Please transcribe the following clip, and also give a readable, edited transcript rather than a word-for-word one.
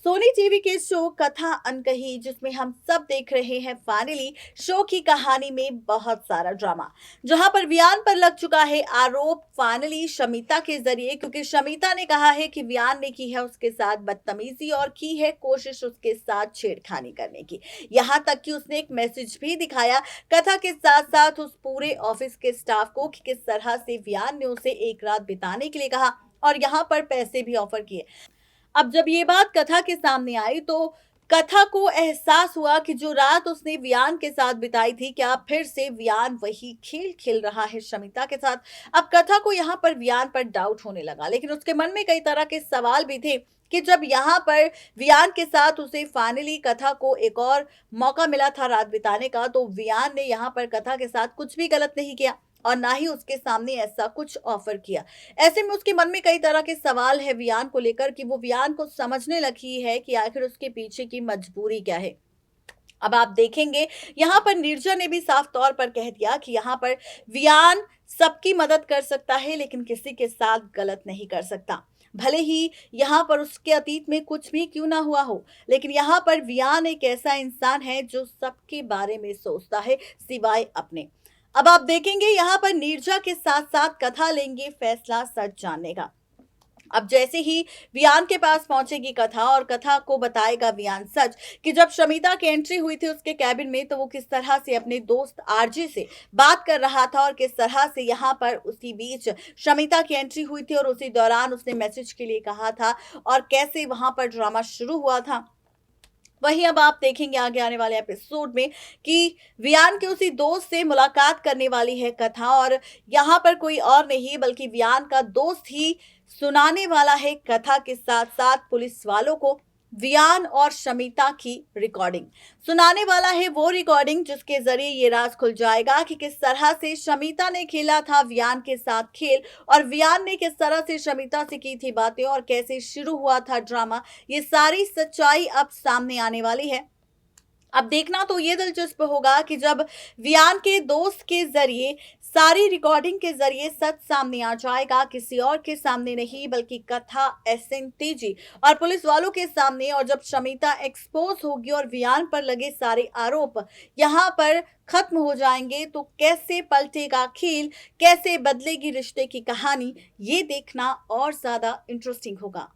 Sony TV के show कथा अनकही जिसमें हम सब देख रहे हैं फाइनली शो की कहानी में बहुत सारा ड्रामा जहां पर वियान पर लग चुका है आरोप फाइनली शमिता के जरिए क्योंकि शमिता ने कहा है कि वियान ने की है उसके साथ बदतमीजी और की है कोशिश उसके साथ छेड़खानी करने की। यहां तक कि उसने एक मैसेज भी दिखाया कथा के साथ साथ उस पूरे ऑफिस के स्टाफ को कि किस तरह से वियान ने उसे एक रात बिताने के लिए कहा और यहां पर पैसे भी ऑफर किए। अब जब ये बात कथा के सामने आई तो कथा को एहसास हुआ कि जो रात उसने वियान के साथ बिताई थी क्या फिर से वियान वही खेल खेल रहा है शमिता के साथ। अब कथा को यहाँ पर वियान पर डाउट होने लगा लेकिन उसके मन में कई तरह के सवाल भी थे कि जब यहाँ पर वियान के साथ उसे फाइनली कथा को एक और मौका मिला था रात बिताने का तो वियान ने यहाँ पर कथा के साथ कुछ भी गलत नहीं किया और ना ही उसके सामने ऐसा कुछ ऑफर किया। ऐसे में उसके मन में कई तरह के सवाल है वियान को लेकर कि वो वियान को समझने लगी है कि आखिर उसके पीछे की मजबूरी क्या है। अब आप देखेंगे यहाँ पर नीरजा ने भी साफ तौर पर कह दिया कि यहाँ पर वियान सबकी मदद कर सकता है लेकिन किसी के साथ गलत नहीं कर सकता। भले ही यहाँ पर उसके अतीत में कुछ भी क्यों ना हुआ हो लेकिन यहाँ पर वियान एक ऐसा इंसान है जो सबके बारे में सोचता है सिवाय अपने। अब आप देखेंगे यहाँ पर नीरजा के साथ साथ कथा लेंगे फैसला सच जानने का। अब जैसे ही वियान के पास पहुंचेगी कथा और कथा को बताएगा वियान सच कि जब शमिता की एंट्री हुई थी उसके कैबिन में तो वो किस तरह से अपने दोस्त आरजे से बात कर रहा था और किस तरह से यहाँ पर उसी बीच शमिता की एंट्री हुई थी और उसी दौरान उसने मैसेज के लिए कहा था और कैसे वहां पर ड्रामा शुरू हुआ था। वहीं अब आप देखेंगे आगे आने वाले एपिसोड में कि वियान के उसी दोस्त से मुलाकात करने वाली है कथा और यहाँ पर कोई और नहीं बल्कि वियान का दोस्त ही सुनाने वाला है कथा के साथ साथ पुलिस वालों को वियान और शमिता की रिकॉर्डिंग सुनाने वाला है। वो रिकॉर्डिंग जिसके जरिए ये राज खुल जाएगा कि किस तरह से शमिता ने खेला था वियान के साथ खेल और वियान ने किस तरह से शमिता से की थी बातें और कैसे शुरू हुआ था ड्रामा। ये सारी सच्चाई अब सामने आने वाली है। अब देखना तो ये दिलचस्प होगा कि जब वियान के दोस्त के जरिए सारी रिकॉर्डिंग के जरिए सच सामने आ जाएगा किसी और के सामने नहीं बल्कि कथा एसएन तेजी और पुलिस वालों के सामने और जब शमिता एक्सपोज होगी और वियान पर लगे सारे आरोप यहाँ पर खत्म हो जाएंगे तो कैसे पलटेगा खेल, कैसे बदलेगी रिश्ते की कहानी, ये देखना और ज्यादा इंटरेस्टिंग होगा।